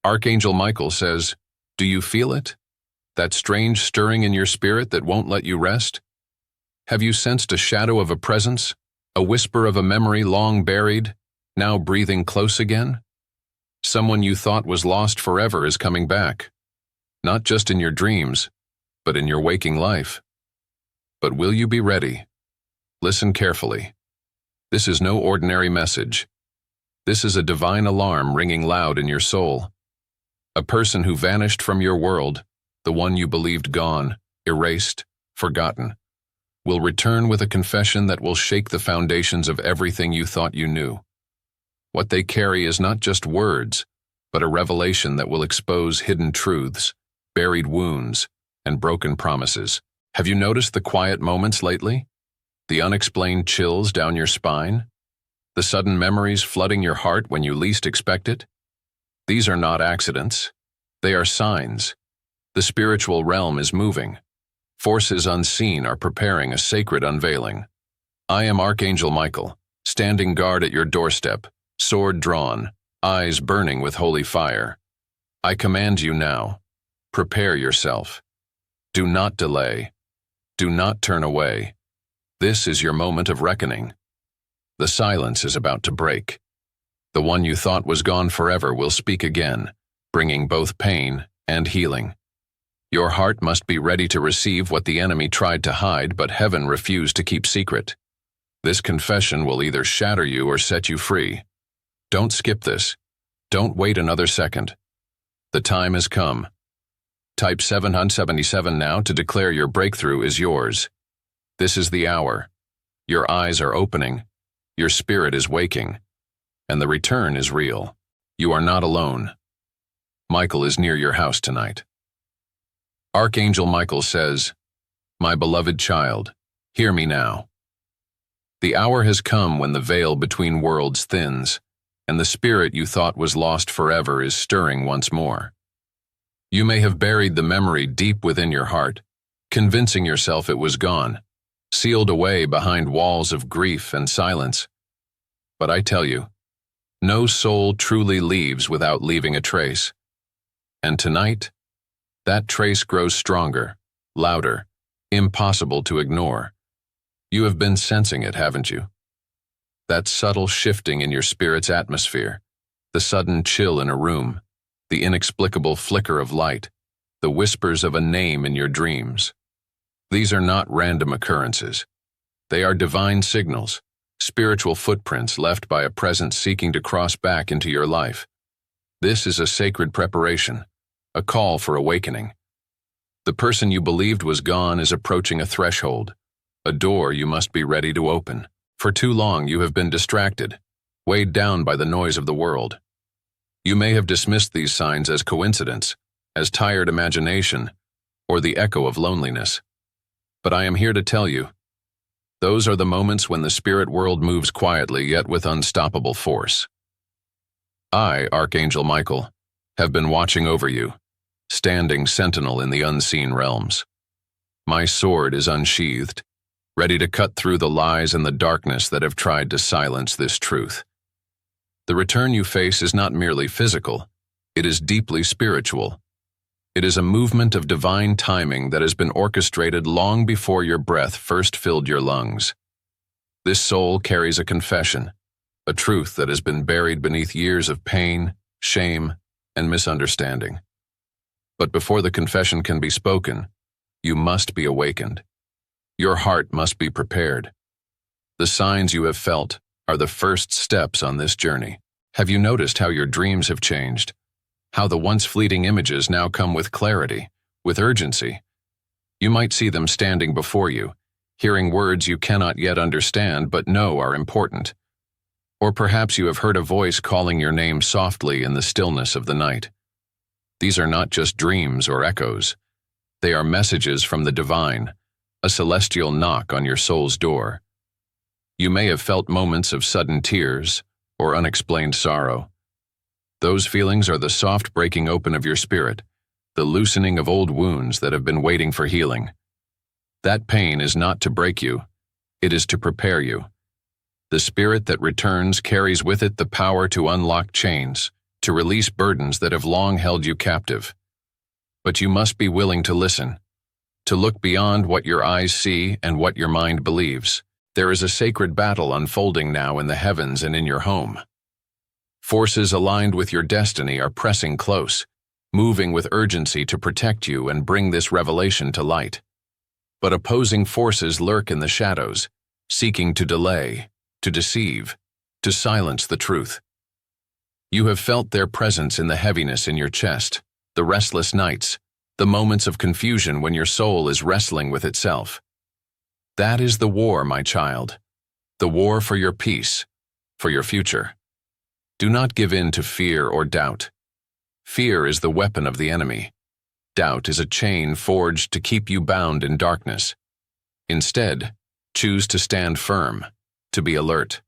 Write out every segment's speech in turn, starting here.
Archangel Michael says, "Do you feel it? That strange stirring in your spirit that won't let you rest? Have you sensed a shadow of a presence, a whisper of a memory long buried, now breathing close again? Someone you thought was lost forever is coming back, not just in your dreams, but in your waking life. But will you be ready? Listen carefully. This is no ordinary message. This is a divine alarm ringing loud in your soul. A person who vanished from your world, the one you believed gone, erased, forgotten, will return with a confession that will shake the foundations of everything you thought you knew. What they carry is not just words, but a revelation that will expose hidden truths, buried wounds, and broken promises. Have you noticed the quiet moments lately? The unexplained chills down your spine? The sudden memories flooding your heart when you least expect it? These are not accidents. They are signs. The spiritual realm is moving. Forces unseen are preparing a sacred unveiling. I am Archangel Michael, standing guard at your doorstep, sword drawn, eyes burning with holy fire. I command you now, prepare yourself. Do not delay. Do not turn away. This is your moment of reckoning. The silence is about to break. The one you thought was gone forever will speak again, bringing both pain and healing. Your heart must be ready to receive what the enemy tried to hide, but heaven refused to keep secret. This confession will either shatter you or set you free. Don't skip this. Don't wait another second. The time has come. Type 777 now to declare your breakthrough is yours. This is the hour. Your eyes are opening. Your spirit is waking. And the return is real. You are not alone. Michael is near your house tonight. Archangel Michael says, "My beloved child, hear me now. The hour has come when the veil between worlds thins, and the spirit you thought was lost forever is stirring once more. You may have buried the memory deep within your heart, convincing yourself it was gone, sealed away behind walls of grief and silence. But I tell you, no soul truly leaves without leaving a trace. And tonight, that trace grows stronger, louder, impossible to ignore. You have been sensing it, haven't you? That subtle shifting in your spirit's atmosphere, the sudden chill in a room, the inexplicable flicker of light, the whispers of a name in your dreams. These are not random occurrences. They are divine signals, spiritual footprints left by a presence seeking to cross back into your life. This is a sacred preparation, a call for awakening. The person you believed was gone is approaching a threshold, a door you must be ready to open. For too long you have been distracted, weighed down by the noise of the world. You may have dismissed these signs as coincidence, as tired imagination, or the echo of loneliness. But I am here to tell you, those are the moments when the spirit world moves quietly yet with unstoppable force. I, Archangel Michael, have been watching over you, standing sentinel in the unseen realms. My sword is unsheathed, ready to cut through the lies and the darkness that have tried to silence this truth. The return you face is not merely physical, it is deeply spiritual. It is a movement of divine timing that has been orchestrated long before your breath first filled your lungs. This soul carries a confession, a truth that has been buried beneath years of pain, shame, and misunderstanding. But before the confession can be spoken, you must be awakened. Your heart must be prepared. The signs you have felt are the first steps on this journey. Have you noticed how your dreams have changed? How the once fleeting images now come with clarity, with urgency? You might see them standing before you, hearing words you cannot yet understand but know are important. Or perhaps you have heard a voice calling your name softly in the stillness of the night. These are not just dreams or echoes. They are messages from the divine, a celestial knock on your soul's door. You may have felt moments of sudden tears or unexplained sorrow. Those feelings are the soft breaking open of your spirit, the loosening of old wounds that have been waiting for healing. That pain is not to break you, it is to prepare you. The spirit that returns carries with it the power to unlock chains, to release burdens that have long held you captive. But you must be willing to listen, to look beyond what your eyes see and what your mind believes. There is a sacred battle unfolding now in the heavens and in your home. Forces aligned with your destiny are pressing close, moving with urgency to protect you and bring this revelation to light. But opposing forces lurk in the shadows, seeking to delay, to deceive, to silence the truth. You have felt their presence in the heaviness in your chest, the restless nights, the moments of confusion when your soul is wrestling with itself. That is the war, my child, the war for your peace, for your future. Do not give in to fear or doubt. Fear is the weapon of the enemy. Doubt is a chain forged to keep you bound in darkness. Instead, choose to stand firm, to be alert.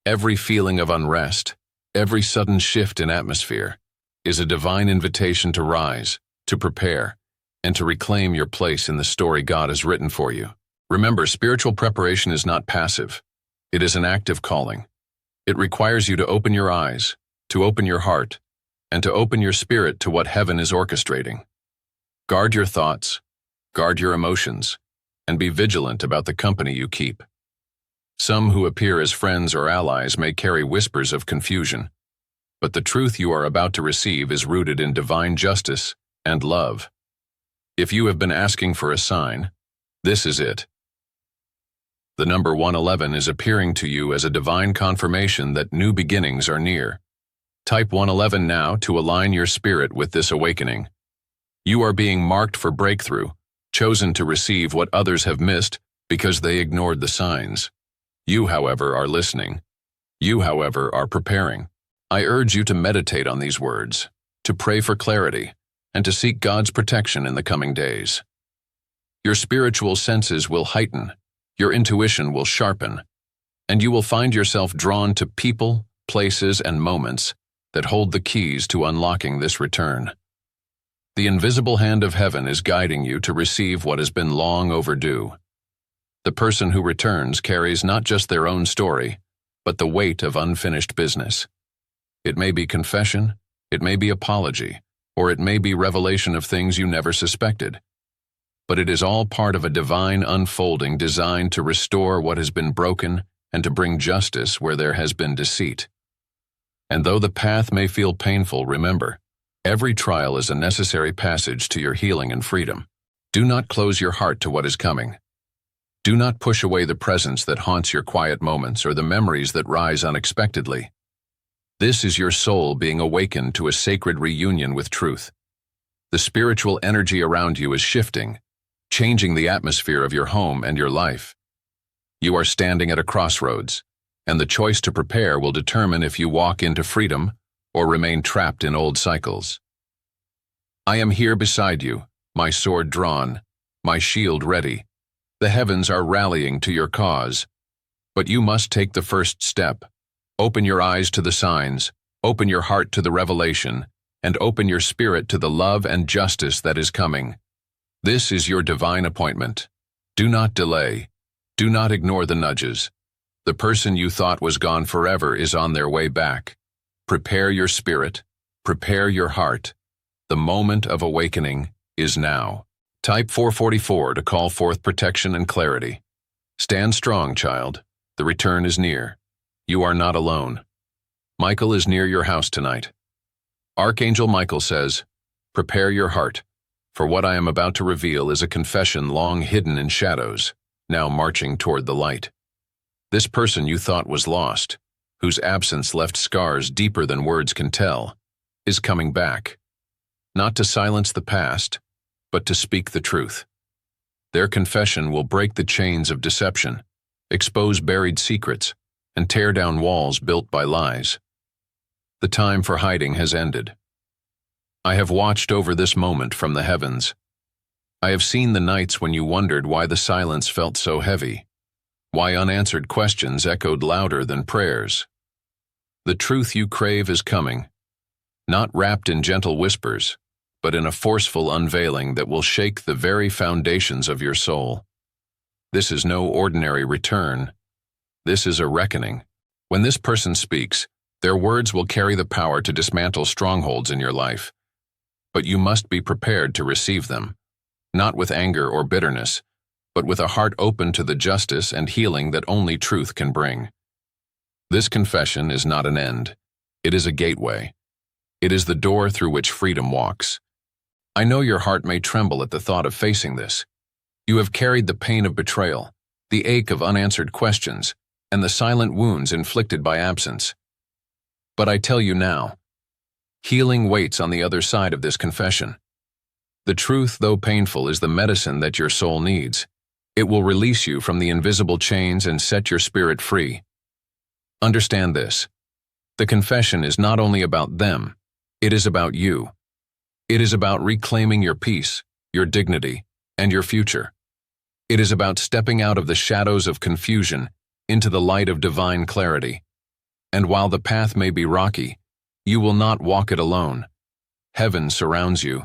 Every feeling of unrest, every sudden shift in atmosphere, is a divine invitation to rise, to prepare, and to reclaim your place in the story God has written for you. Remember, spiritual preparation is not passive. It is an active calling. It requires you to open your eyes, to open your heart, and to open your spirit to what heaven is orchestrating. Guard your thoughts, guard your emotions, and be vigilant about the company you keep. Some who appear as friends or allies may carry whispers of confusion, but the truth you are about to receive is rooted in divine justice and love. If you have been asking for a sign, this is it. The number 111 is appearing to you as a divine confirmation that new beginnings are near. Type 111 now to align your spirit with this awakening. You are being marked for breakthrough, chosen to receive what others have missed because they ignored the signs. You, however, are listening. You, however, are preparing. I urge you to meditate on these words, to pray for clarity, and to seek God's protection in the coming days. Your spiritual senses will heighten, your intuition will sharpen, and you will find yourself drawn to people, places, and moments that hold the keys to unlocking this return. The invisible hand of heaven is guiding you to receive what has been long overdue. The person who returns carries not just their own story, but the weight of unfinished business. It may be confession, it may be apology, or it may be revelation of things you never suspected. But it is all part of a divine unfolding designed to restore what has been broken and to bring justice where there has been deceit. And though the path may feel painful, remember, every trial is a necessary passage to your healing and freedom. Do not close your heart to what is coming. Do not push away the presence that haunts your quiet moments or the memories that rise unexpectedly. This is your soul being awakened to a sacred reunion with truth. The spiritual energy around you is shifting, changing the atmosphere of your home and your life. You are standing at a crossroads, and the choice to prepare will determine if you walk into freedom or remain trapped in old cycles. I am here beside you, my sword drawn, my shield ready. The heavens are rallying to your cause, but you must take the first step. Open your eyes to the signs, open your heart to the revelation, and open your spirit to the love and justice that is coming. This is your divine appointment. Do not delay. Do not ignore the nudges. The person you thought was gone forever is on their way back. Prepare your spirit. Prepare your heart. The moment of awakening is now. Type 444 to call forth protection and clarity. Stand strong, child. The return is near. You are not alone. Michael is near your house tonight. Archangel Michael says, "Prepare your heart, for what I am about to reveal is a confession long hidden in shadows, now marching toward the light. This person you thought was lost, whose absence left scars deeper than words can tell, is coming back, not to silence the past, but to speak the truth. Their confession will break the chains of deception, expose buried secrets, and tear down walls built by lies. The time for hiding has ended. I have watched over this moment from the heavens. I have seen the nights when you wondered why the silence felt so heavy, why unanswered questions echoed louder than prayers. The truth you crave is coming, not wrapped in gentle whispers, but in a forceful unveiling that will shake the very foundations of your soul. This is no ordinary return. This is a reckoning. When this person speaks, Their words will carry the power to dismantle strongholds in your life. But you must be prepared to receive them, not with anger or bitterness, but with a heart open to the justice and healing that only truth can bring. This confession is not an end. It is a gateway. It is the door through which freedom walks. I know your heart may tremble at the thought of facing this. You have carried the pain of betrayal, the ache of unanswered questions, and the silent wounds inflicted by absence. But I tell you now, healing waits on the other side of this confession. The truth, though painful, is the medicine that your soul needs. It will release you from the invisible chains and set your spirit free. Understand this. The confession is not only about them, it is about you. It is about reclaiming your peace, your dignity, and your future. It is about stepping out of the shadows of confusion into the light of divine clarity. And while the path may be rocky, you will not walk it alone. Heaven surrounds you,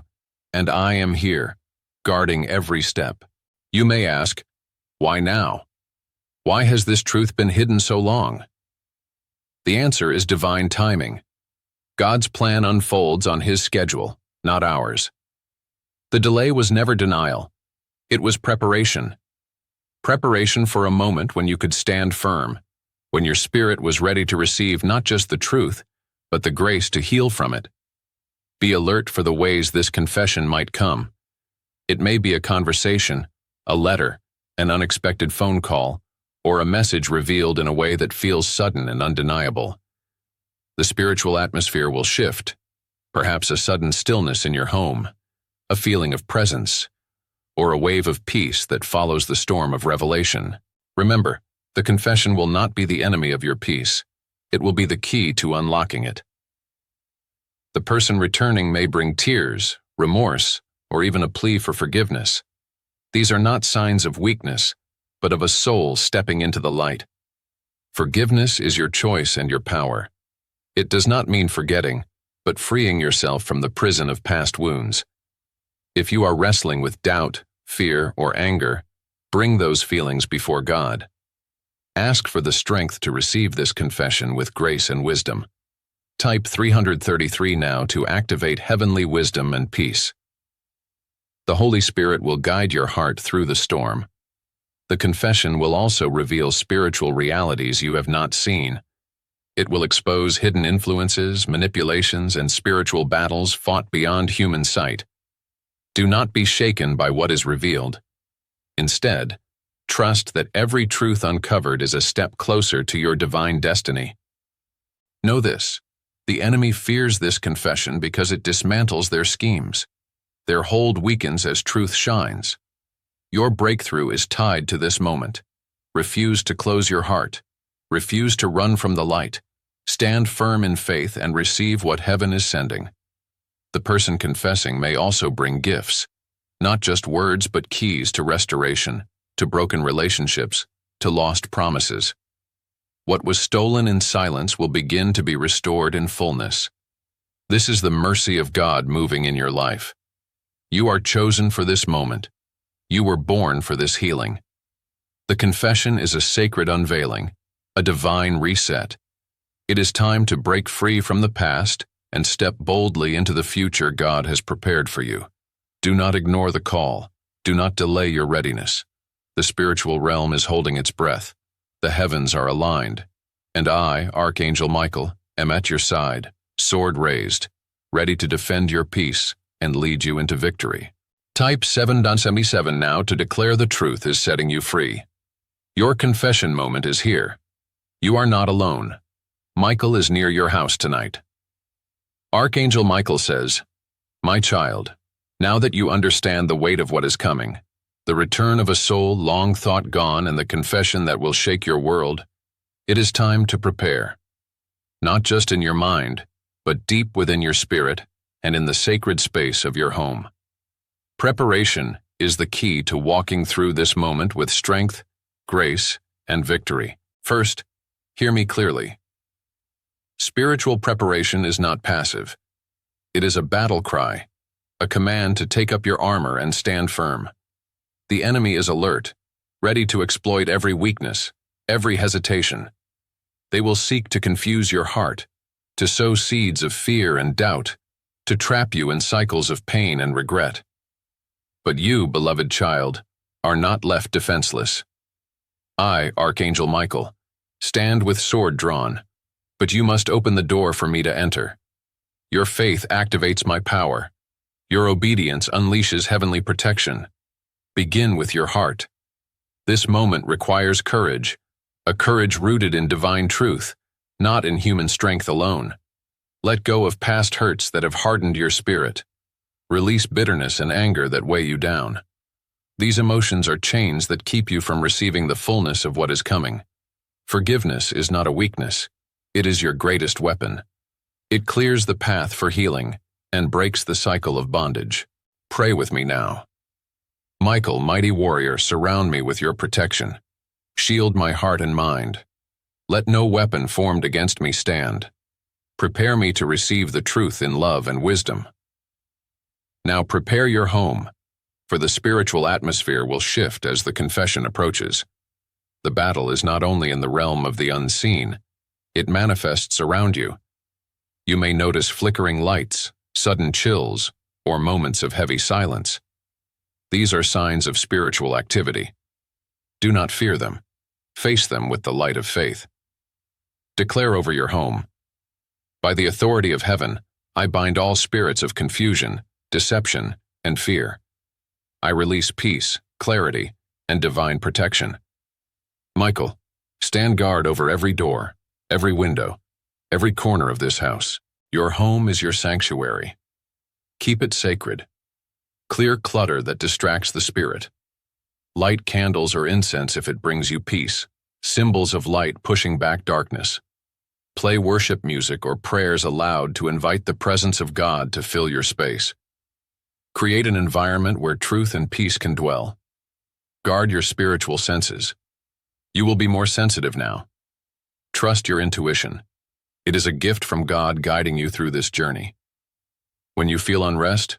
and I am here, guarding every step. You may ask, why now? Why has this truth been hidden so long? The answer is divine timing. God's plan unfolds on His schedule, not ours. The delay was never denial. It was preparation. Preparation for a moment when you could stand firm, when your spirit was ready to receive not just the truth, but the grace to heal from it. Be alert for the ways this confession might come. It may be a conversation, a letter, an unexpected phone call, or a message revealed in a way that feels sudden and undeniable. The spiritual atmosphere will shift, perhaps a sudden stillness in your home, a feeling of presence, or a wave of peace that follows the storm of revelation. Remember, the confession will not be the enemy of your peace. It will be the key to unlocking it. The person returning may bring tears, remorse, or even a plea for forgiveness. These are not signs of weakness, but of a soul stepping into the light. Forgiveness is your choice and your power. It does not mean forgetting, but freeing yourself from the prison of past wounds. If you are wrestling with doubt, fear, or anger, bring those feelings before God. Ask for the strength to receive this confession with grace and wisdom. Type 333 now to activate heavenly wisdom and peace. The Holy Spirit will guide your heart through the storm. The confession will also reveal spiritual realities you have not seen. It will expose hidden influences, manipulations, and spiritual battles fought beyond human sight. Do not be shaken by what is revealed. Instead, trust that every truth uncovered is a step closer to your divine destiny. Know this: the enemy fears this confession because it dismantles their schemes. Their hold weakens as truth shines. Your breakthrough is tied to this moment. Refuse to close your heart. Refuse to run from the light. Stand firm in faith and receive what heaven is sending. The person confessing may also bring gifts, not just words but keys to restoration, to broken relationships, to lost promises. What was stolen in silence will begin to be restored in fullness. This is the mercy of God moving in your life. You are chosen for this moment. You were born for this healing. The confession is a sacred unveiling, a divine reset. It is time to break free from the past and step boldly into the future God has prepared for you. Do not ignore the call. Do not delay your readiness. The spiritual realm is holding its breath. The heavens are aligned. And I, Archangel Michael, am at your side, sword raised, ready to defend your peace and lead you into victory. Type 7.77 now to declare the truth is setting you free. Your confession moment is here. You are not alone. Michael is near your house tonight. Archangel Michael says, "My child, now that you understand the weight of what is coming, the return of a soul long thought gone and the confession that will shake your world, it is time to prepare. Not just in your mind, but deep within your spirit and in the sacred space of your home. Preparation is the key to walking through this moment with strength, grace, and victory. First, hear me clearly. Spiritual preparation is not passive. It is a battle cry, a command to take up your armor and stand firm. The enemy is alert, ready to exploit every weakness, every hesitation. They will seek to confuse your heart, to sow seeds of fear and doubt, to trap you in cycles of pain and regret. But you, beloved child, are not left defenseless. I, Archangel Michael, stand with sword drawn, but you must open the door for me to enter. Your faith activates my power. Your obedience unleashes heavenly protection. Begin with your heart. This moment requires courage, a courage rooted in divine truth, not in human strength alone. Let go of past hurts that have hardened your spirit. Release bitterness and anger that weigh you down. These emotions are chains that keep you from receiving the fullness of what is coming. Forgiveness is not a weakness. It is your greatest weapon. It clears the path for healing and breaks the cycle of bondage. Pray with me now. Michael, mighty warrior, surround me with your protection. Shield my heart and mind. Let no weapon formed against me stand. Prepare me to receive the truth in love and wisdom. Now prepare your home, for the spiritual atmosphere will shift as the confession approaches. The battle is not only in the realm of the unseen, it manifests around you. You may notice flickering lights, sudden chills, or moments of heavy silence. These are signs of spiritual activity. Do not fear them. Face them with the light of faith. Declare over your home. By the authority of heaven, I bind all spirits of confusion, deception, and fear. I release peace, clarity, and divine protection. Michael, stand guard over every door, every window, every corner of this house. Your home is your sanctuary. Keep it sacred. Clear clutter that distracts the spirit. Light candles or incense if it brings you peace, symbols of light pushing back darkness. Play worship music or prayers aloud to invite the presence of God to fill your space. Create an environment where truth and peace can dwell. Guard your spiritual senses. You will be more sensitive now. Trust your intuition. It is a gift from God guiding you through this journey. When you feel unrest,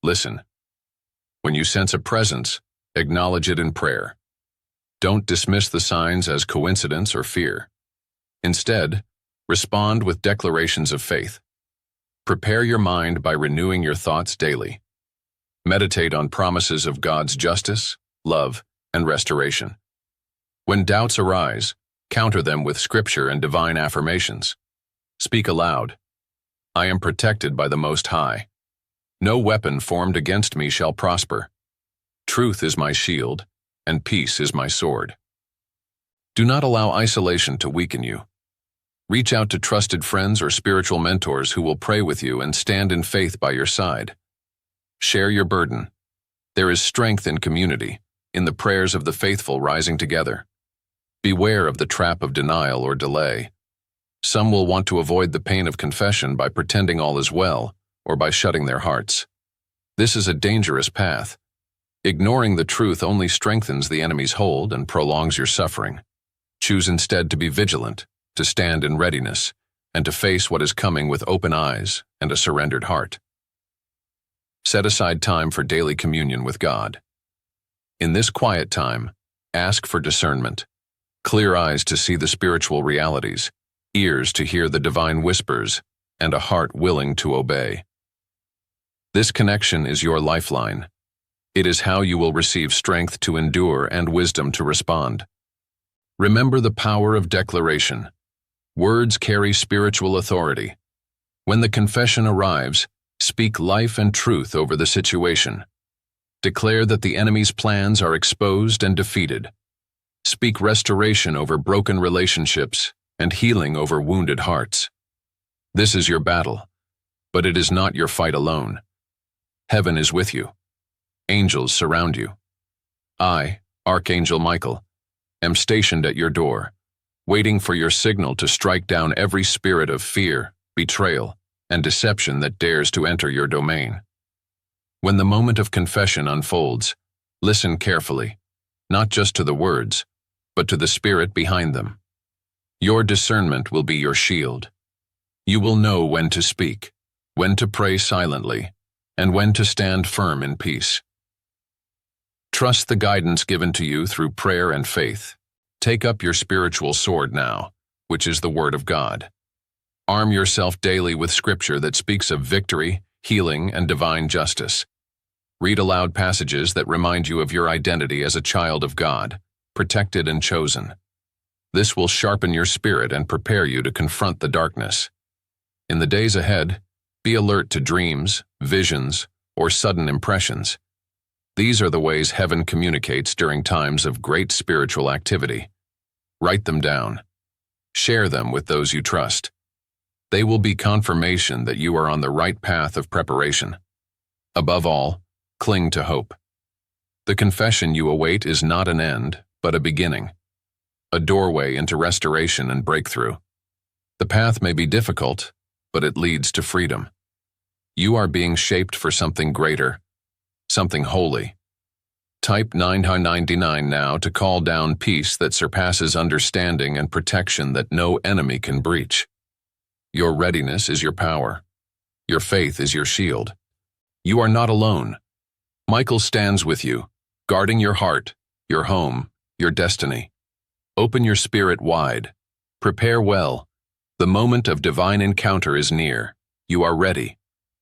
listen. When you sense a presence, acknowledge it in prayer. Don't dismiss the signs as coincidence or fear. Instead, respond with declarations of faith. Prepare your mind by renewing your thoughts daily. Meditate on promises of God's justice, love, and restoration. When doubts arise, counter them with scripture and divine affirmations. Speak aloud. I am protected by the Most High. No weapon formed against me shall prosper. Truth is my shield, and peace is my sword. Do not allow isolation to weaken you. Reach out to trusted friends or spiritual mentors who will pray with you and stand in faith by your side. Share your burden. There is strength in community, in the prayers of the faithful rising together. Beware of the trap of denial or delay. Some will want to avoid the pain of confession by pretending all is well or by shutting their hearts. This is a dangerous path. Ignoring the truth only strengthens the enemy's hold and prolongs your suffering. Choose instead to be vigilant, to stand in readiness, and to face what is coming with open eyes and a surrendered heart. Set aside time for daily communion with God. In this quiet time, ask for discernment, clear eyes to see the spiritual realities, ears to hear the divine whispers, and a heart willing to obey. This connection is your lifeline. It is how you will receive strength to endure and wisdom to respond. Remember the power of declaration. Words carry spiritual authority. When the confession arrives, speak life and truth over the situation. Declare that the enemy's plans are exposed and defeated. Speak restoration over broken relationships and healing over wounded hearts. This is your battle, but it is not your fight alone. Heaven is with you. Angels surround you. I, Archangel Michael, am stationed at your door, waiting for your signal to strike down every spirit of fear, betrayal, and deception that dares to enter your domain. When the moment of confession unfolds, listen carefully, not just to the words, but to the spirit behind them. Your discernment will be your shield. You will know when to speak, when to pray silently, and when to stand firm in peace. Trust the guidance given to you through prayer and faith. Take up your spiritual sword now, which is the Word of God. Arm yourself daily with scripture that speaks of victory, healing, and divine justice. Read aloud passages that remind you of your identity as a child of God, protected and chosen. This will sharpen your spirit and prepare you to confront the darkness. In the days ahead, be alert to dreams, visions, or sudden impressions. These are the ways heaven communicates during times of great spiritual activity. Write them down. Share them with those you trust. They will be confirmation that you are on the right path of preparation. Above all, cling to hope. The confession you await is not an end, but a beginning, a doorway into restoration and breakthrough. The path may be difficult, but it leads to freedom. You are being shaped for something greater, something holy. Type 999 now to call down peace that surpasses understanding and protection that no enemy can breach. Your readiness is your power. Your faith is your shield. You are not alone. Michael stands with you, guarding your heart, your home, your destiny. Open your spirit wide. Prepare well. The moment of divine encounter is near. You are ready.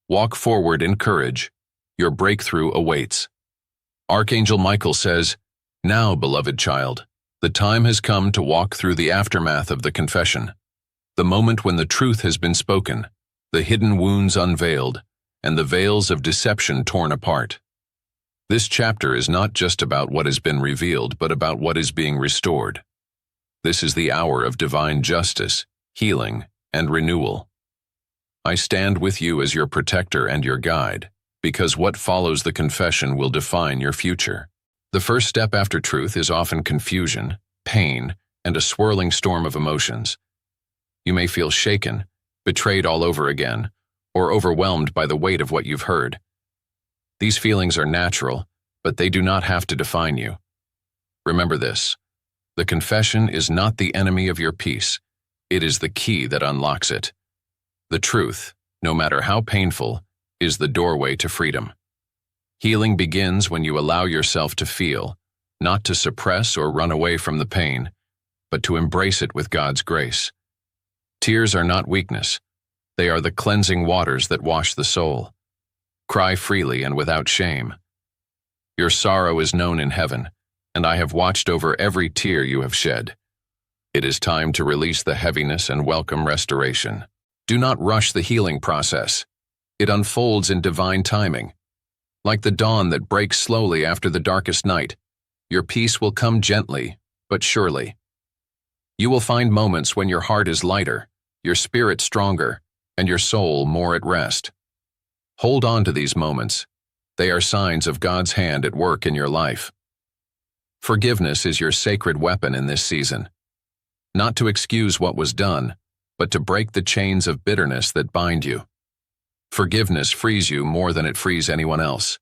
Walk forward in courage. Your breakthrough awaits. Archangel Michael says, "Now, beloved child, the time has come to walk through the aftermath of the confession, the moment when the truth has been spoken, the hidden wounds unveiled, and the veils of deception torn apart. This chapter is not just about what has been revealed, but about what is being restored. This is the hour of divine justice, healing, and renewal. I stand with you as your protector and your guide, because what follows the confession will define your future. The first step after truth is often confusion, pain, and a swirling storm of emotions. You may feel shaken, betrayed all over again, or overwhelmed by the weight of what you've heard. These feelings are natural, but they do not have to define you. Remember this: the confession is not the enemy of your peace. It is the key that unlocks it. The truth, no matter how painful, is the doorway to freedom. Healing begins when you allow yourself to feel, not to suppress or run away from the pain, but to embrace it with God's grace. Tears are not weakness. They are the cleansing waters that wash the soul. Cry freely and without shame. Your sorrow is known in heaven, and I have watched over every tear you have shed. It is time to release the heaviness and welcome restoration. Do not rush the healing process. It unfolds in divine timing. Like the dawn that breaks slowly after the darkest night, your peace will come gently, but surely. You will find moments when your heart is lighter, your spirit stronger, and your soul more at rest. Hold on to these moments. They are signs of God's hand at work in your life. Forgiveness is your sacred weapon in this season. Not to excuse what was done, but to break the chains of bitterness that bind you. Forgiveness frees you more than it frees anyone else.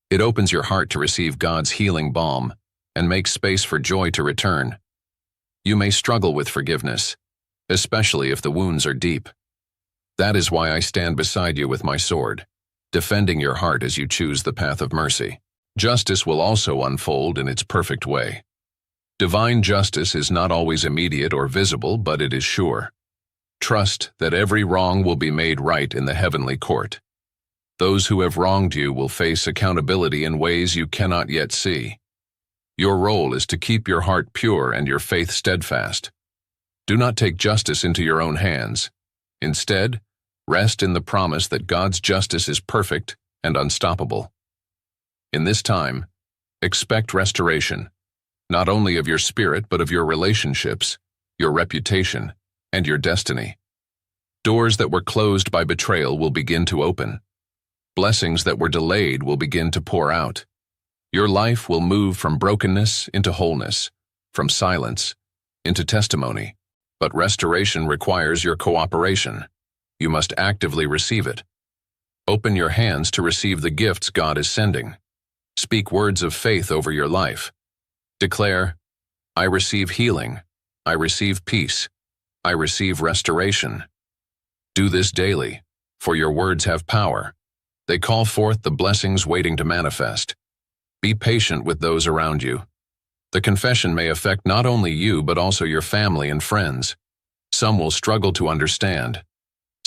It opens your heart to receive God's healing balm and makes space for joy to return. You may struggle with forgiveness, especially if the wounds are deep. That is why I stand beside you with my sword, defending your heart as you choose the path of mercy. Justice will also unfold in its perfect way. Divine justice is not always immediate or visible, but it is sure. Trust that every wrong will be made right in the heavenly court. Those who have wronged you will face accountability in ways you cannot yet see. Your role is to keep your heart pure and your faith steadfast. Do not take justice into your own hands. Instead, rest in the promise that God's justice is perfect and unstoppable. In this time, expect restoration, not only of your spirit but of your relationships, your reputation, and your destiny. Doors that were closed by betrayal will begin to open. Blessings that were delayed will begin to pour out. Your life will move from brokenness into wholeness, from silence into testimony. But restoration requires your cooperation. You must actively receive it. Open your hands to receive the gifts God is sending. Speak words of faith over your life. Declare, I receive healing. I receive peace. I receive restoration. Do this daily, for your words have power. They call forth the blessings waiting to manifest. Be patient with those around you. The confession may affect not only you but also your family and friends. Some will struggle to understand,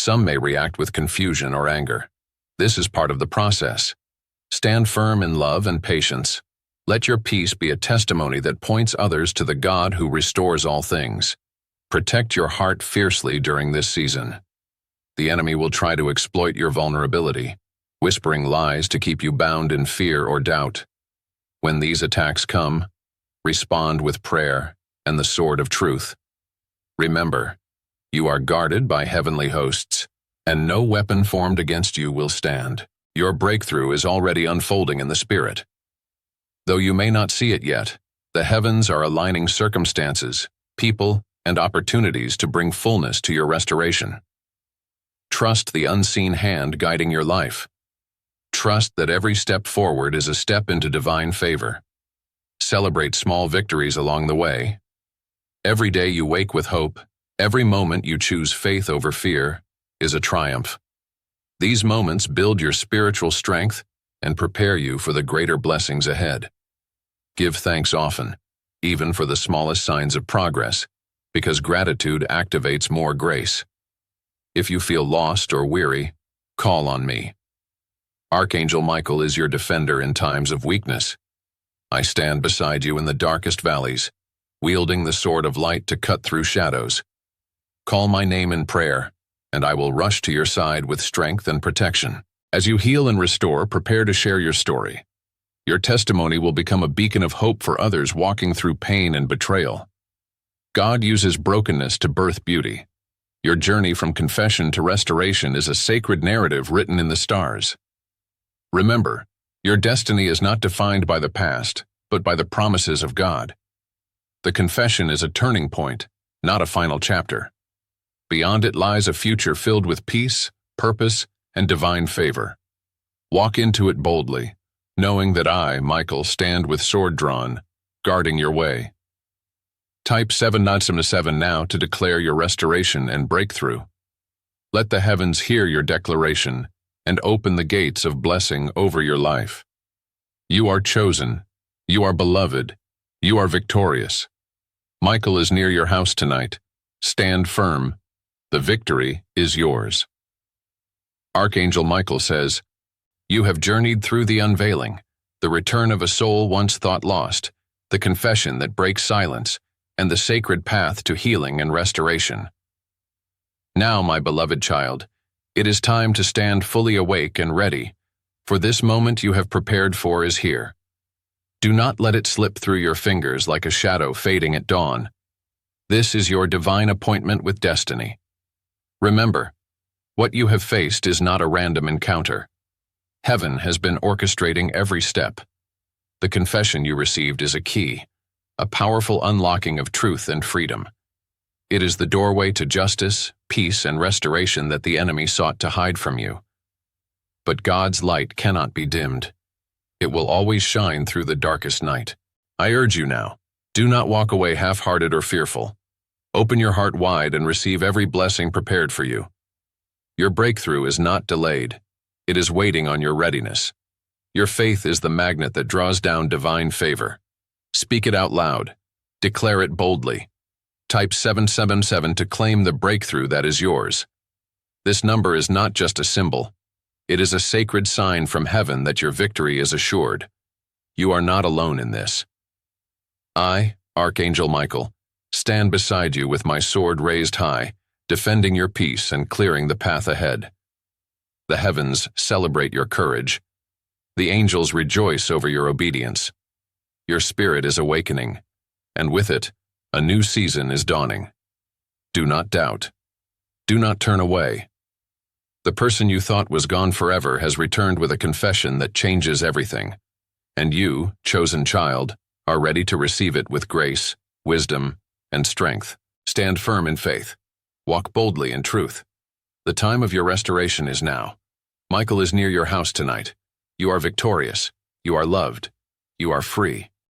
Some may react with confusion or anger. This is part of the process. Stand firm in love and patience. Let your peace be a testimony that points others to the God who restores all things. Protect your heart fiercely during this season. The enemy will try to exploit your vulnerability, whispering lies to keep you bound in fear or doubt. When these attacks come, respond with prayer and the sword of truth. Remember, you are guarded by heavenly hosts, and no weapon formed against you will stand. Your breakthrough is already unfolding in the Spirit. Though you may not see it yet, the heavens are aligning circumstances, people, and opportunities to bring fullness to your restoration. Trust the unseen hand guiding your life. Trust that every step forward is a step into divine favor. Celebrate small victories along the way. Every day you wake with hope, every moment you choose faith over fear, is a triumph. These moments build your spiritual strength and prepare you for the greater blessings ahead. Give thanks often, even for the smallest signs of progress, because gratitude activates more grace. If you feel lost or weary, call on me. Archangel Michael is your defender in times of weakness. I stand beside you in the darkest valleys, wielding the sword of light to cut through shadows. Call my name in prayer, and I will rush to your side with strength and protection. As you heal and restore, prepare to share your story. Your testimony will become a beacon of hope for others walking through pain and betrayal. God uses brokenness to birth beauty. Your journey from confession to restoration is a sacred narrative written in the stars. Remember, your destiny is not defined by the past, but by the promises of God. The confession is a turning point, not a final chapter. Beyond it lies a future filled with peace, purpose, and divine favor. Walk into it boldly, knowing that I, Michael, stand with sword drawn, guarding your way. Type 797 now to declare your restoration and breakthrough. Let the heavens hear your declaration and open the gates of blessing over your life. You are chosen. You are beloved. You are victorious. Michael is near your house tonight. Stand firm. The victory is yours. Archangel Michael says, "You have journeyed through the unveiling, the return of a soul once thought lost, the confession that breaks silence, and the sacred path to healing and restoration. Now, my beloved child, it is time to stand fully awake and ready, for this moment you have prepared for is here. Do not let it slip through your fingers like a shadow fading at dawn. This is your divine appointment with destiny. Remember, what you have faced is not a random encounter. Heaven has been orchestrating every step. The confession you received is a key, a powerful unlocking of truth and freedom. It is the doorway to justice, peace, and restoration that the enemy sought to hide from you. But God's light cannot be dimmed. It will always shine through the darkest night. I urge you now, do not walk away half-hearted or fearful. Open your heart wide and receive every blessing prepared for you. Your breakthrough is not delayed. It is waiting on your readiness. Your faith is the magnet that draws down divine favor. Speak it out loud. Declare it boldly. Type 777 to claim the breakthrough that is yours. This number is not just a symbol. It is a sacred sign from heaven that your victory is assured. You are not alone in this. I, Archangel Michael, stand beside you with my sword raised high, defending your peace and clearing the path ahead. The heavens celebrate your courage. The angels rejoice over your obedience. Your spirit is awakening, and with it, a new season is dawning. Do not doubt. Do not turn away. The person you thought was gone forever has returned with a confession that changes everything, and you, chosen child, are ready to receive it with grace, wisdom, and strength. Stand firm in faith. Walk boldly in truth. The time of your restoration is now. Michael is near your house tonight. You are victorious. You are loved. You are free.